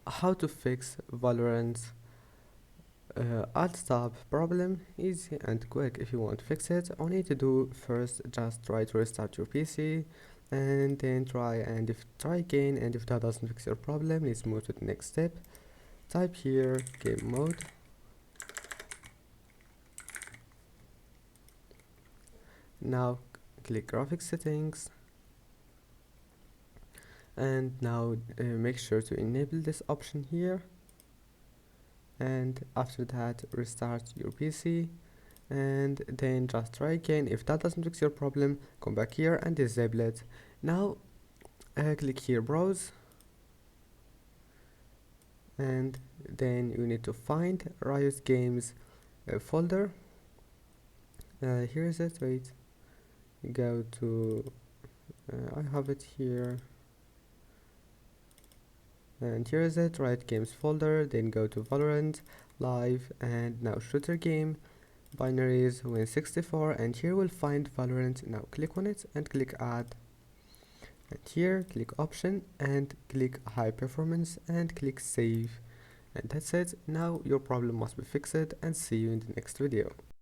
how to fix Valorant alt tab problem. Easy and quick. If you want to fix it, all you need to do first, just try to restart your PC, and then try again, and if that doesn't fix your problem, let's move to the next step. Type here game mode. Now click graphics settings, and now make sure to enable this option here, and after that restart your PC, and then just try again. If that doesn't fix your problem, come back here and disable it. Now click here browse, and then you need to find Riot Games folder. Here is it. Wait, go to I have it here, and here is it, Riot Games folder. Then go to Valorant live, and now shooter game binaries Win64, and here we'll find Valorant. Now click on it and click add, and here click option and click high performance and click save, and that's it. Now your problem must be fixed, and see you in the next video.